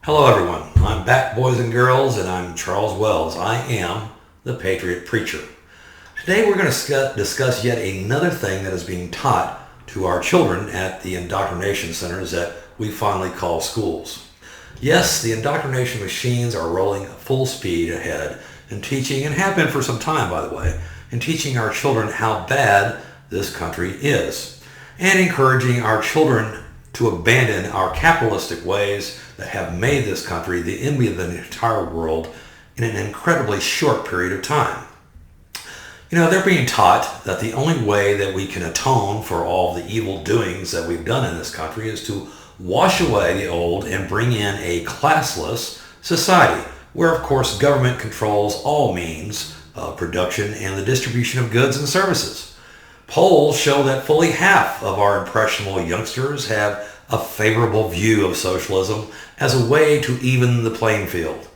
Hello, everyone. I'm back, boys and girls, and I'm Charles Wells. I am the Patriot Preacher. Today, we're going to discuss yet another thing that is being taught to our children at the indoctrination centers that we fondly call schools. Yes, the indoctrination machines are rolling full speed ahead in teaching, and have been for some time, by the way, in teaching our children how bad this country is, and encouraging our children to abandon our capitalistic ways that have made this country the envy of the entire world in an incredibly short period of time. You know, they're being taught that the only way that we can atone for all the evil doings that we've done in this country is to wash away the old and bring in a classless society, where of course government controls all means of production and the distribution of goods and services. Polls show that fully half of our impressionable youngsters have a favorable view of socialism as a way to even the playing field.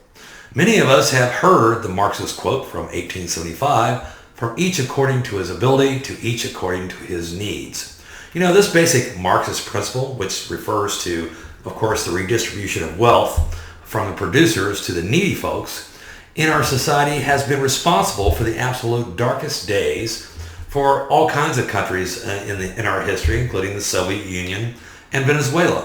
Many of us have heard the Marxist quote from 1875, "From each according to his ability, to each according to his needs." You know, this basic Marxist principle, which refers to, of course, the redistribution of wealth from the producers to the needy folks in our society, has been responsible for the absolute darkest days for all kinds of countries in our history, including the Soviet Union and Venezuela.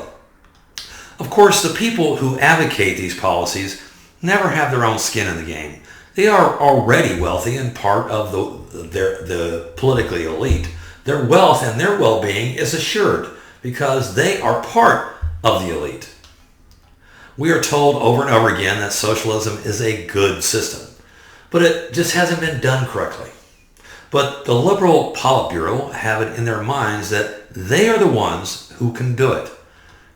Of course, the people who advocate these policies never have their own skin in the game. They are already wealthy and part of the politically elite. Their wealth and their well-being is assured because they are part of the elite. We are told over and over again that socialism is a good system, but it just hasn't been done correctly. But the liberal Politburo have it in their minds that they are the ones who can do it.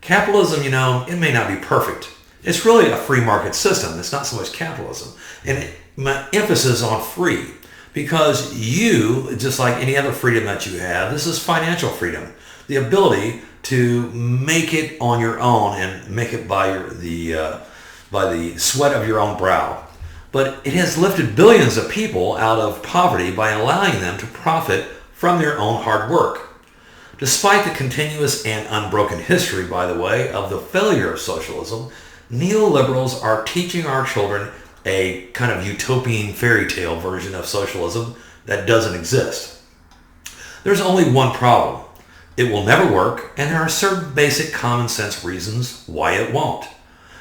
Capitalism, you know, it may not be perfect. It's really a free market system. It's not so much capitalism. And my emphasis on free, because you, just like any other freedom that you have, this is financial freedom. The ability to make it on your own and make it by the sweat of your own brow. But it has lifted billions of people out of poverty by allowing them to profit from their own hard work. Despite the continuous and unbroken history, by the way, of the failure of socialism, neoliberals are teaching our children a kind of utopian fairy tale version of socialism that doesn't exist. There's only one problem. It will never work, and there are certain basic common sense reasons why it won't.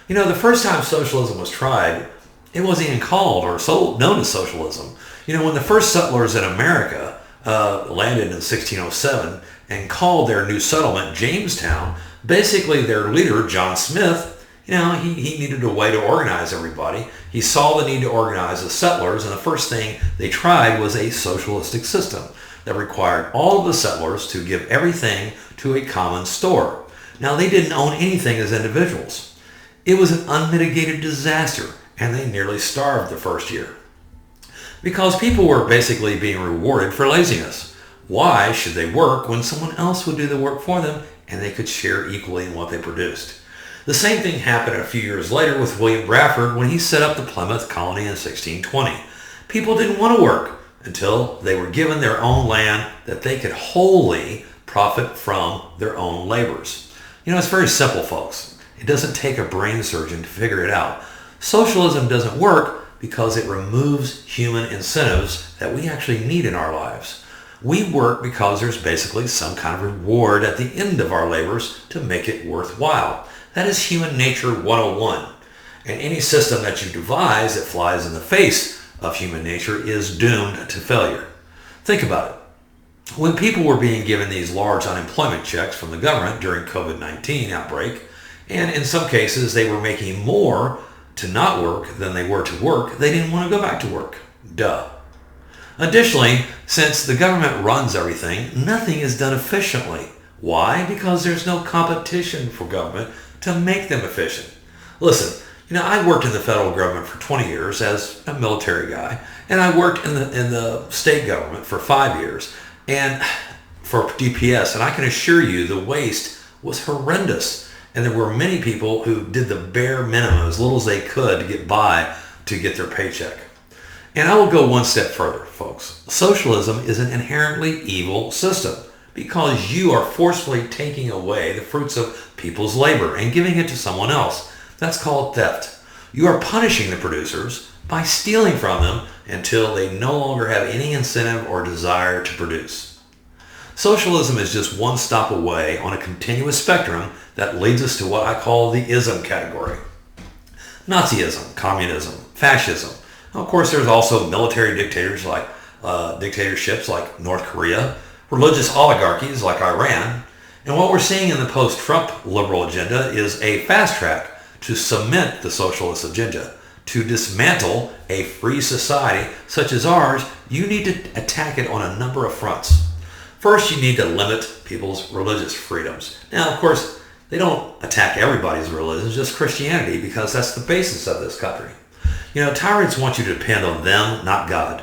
You know, the first time socialism was tried, it wasn't even called or known as socialism. You know, when the first settlers in America landed in 1607 and called their new settlement Jamestown, basically their leader, John Smith, you know, he needed a way to organize everybody. He saw the need to organize the settlers, and the first thing they tried was a socialistic system that required all of the settlers to give everything to a common store. Now, they didn't own anything as individuals. It was an unmitigated disaster, and they nearly starved the first year, because people were basically being rewarded for laziness. Why should they work when someone else would do the work for them and they could share equally in what they produced? The same thing happened a few years later with William Bradford when he set up the Plymouth colony in 1620. People didn't want to work until they were given their own land that they could wholly profit from their own labors. You know, it's very simple, folks. It doesn't take a brain surgeon to figure it out. Socialism doesn't work because it removes human incentives that we actually need in our lives. We work because there's basically some kind of reward at the end of our labors to make it worthwhile. That is human nature 101. And any system that you devise that flies in the face of human nature is doomed to failure. Think about it. When people were being given these large unemployment checks from the government during COVID-19 outbreak, and in some cases they were making more to not work than they were to work, they didn't want to go back to work. Duh. Additionally, since the government runs everything, nothing is done efficiently. Why? Because there's no competition for government to make them efficient. Listen, you know, I worked in the federal government for 20 years as a military guy, and I worked in the state government for 5 years and for DPS, and I can assure you the waste was horrendous. And there were many people who did the bare minimum, as little as they could, to get by to get their paycheck. And I will go one step further, folks. Socialism is an inherently evil system because you are forcefully taking away the fruits of people's labor and giving it to someone else. That's called theft. You are punishing the producers by stealing from them until they no longer have any incentive or desire to produce. Socialism is just one stop away on a continuous spectrum that leads us to what I call the ism category. Nazism, communism, fascism. Of course, there's also military dictators like dictatorships like North Korea, religious oligarchies like Iran, and what we're seeing in the post-Trump liberal agenda is a fast track to cement the socialist agenda. To dismantle a free society such as ours, you need to attack it on a number of fronts. First, you need to limit people's religious freedoms. Now, of course, they don't attack everybody's religion, just Christianity, because that's the basis of this country. Tyrants want you to depend on them, not God.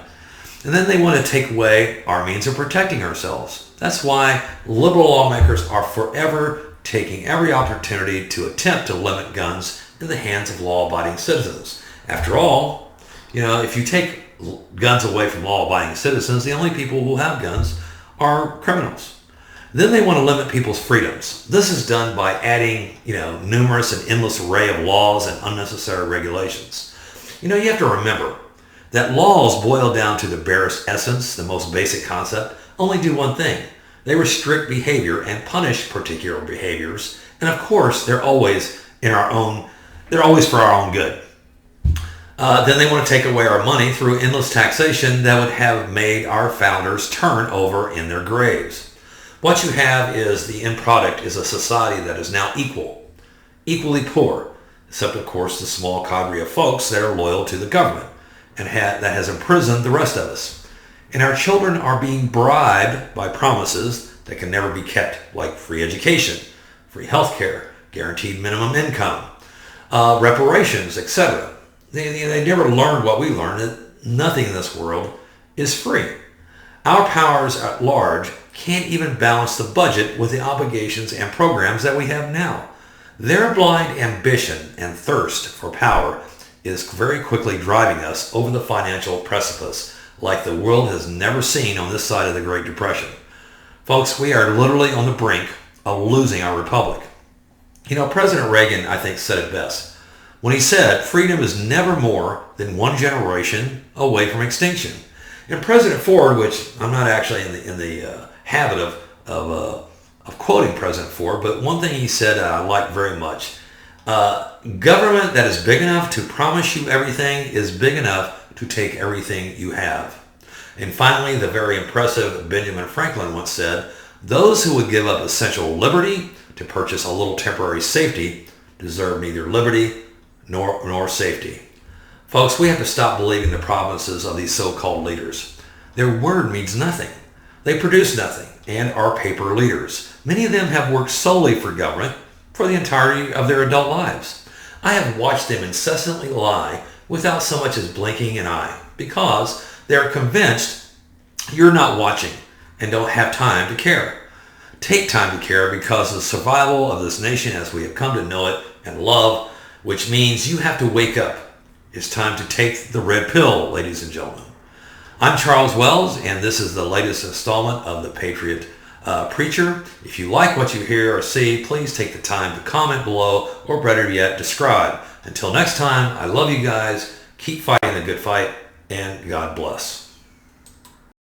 And then they want to take away our means of protecting ourselves. That's why liberal lawmakers are forever taking every opportunity to attempt to limit guns in the hands of law-abiding citizens. After all, if you take guns away from law-abiding citizens, the only people who will have guns are criminals. Then they want to limit people's freedoms. This is done by adding, numerous and endless array of laws and unnecessary regulations. You have to remember that laws boil down to the barest essence, the most basic concept, only do one thing. They restrict behavior and punish particular behaviors. And of course, they're always for our own good. Then they want to take away our money through endless taxation that would have made our founders turn over in their graves. What you have is the end product is a society that is now equally poor, except of course the small cadre of folks that are loyal to the government and that has imprisoned the rest of us. And our children are being bribed by promises that can never be kept, like free education, free health care, guaranteed minimum income, reparations, etc. They never learned what we learned, that nothing in this world is free. Our powers at large can't even balance the budget with the obligations and programs that we have now. Their blind ambition and thirst for power is very quickly driving us over the financial precipice like the world has never seen on this side of the Great Depression. Folks, we are literally on the brink of losing our republic. President Reagan, I think, said it best when he said, freedom is never more than one generation away from extinction. And President Ford, which I'm not actually in the habit of quoting President Ford, but one thing he said I like very much, government that is big enough to promise you everything is big enough to take everything you have. And finally, the very impressive Benjamin Franklin once said, those who would give up essential liberty to purchase a little temporary safety deserve neither liberty nor safety. Folks, we have to stop believing the promises of these so-called leaders. Their word means nothing. They produce nothing and are paper leaders. Many of them have worked solely for government for the entirety of their adult lives. I have watched them incessantly lie without so much as blinking an eye because they're convinced you're not watching and don't have time to care. Take time to care because the survival of this nation as we have come to know it and love, which means you have to wake up. It's time to take the red pill, ladies and gentlemen. I'm Charles Wells, and this is the latest installment of The Patriot Preacher. If you like what you hear or see, please take the time to comment below, or better yet, subscribe. Until next time, I love you guys. Keep fighting the good fight, and God bless.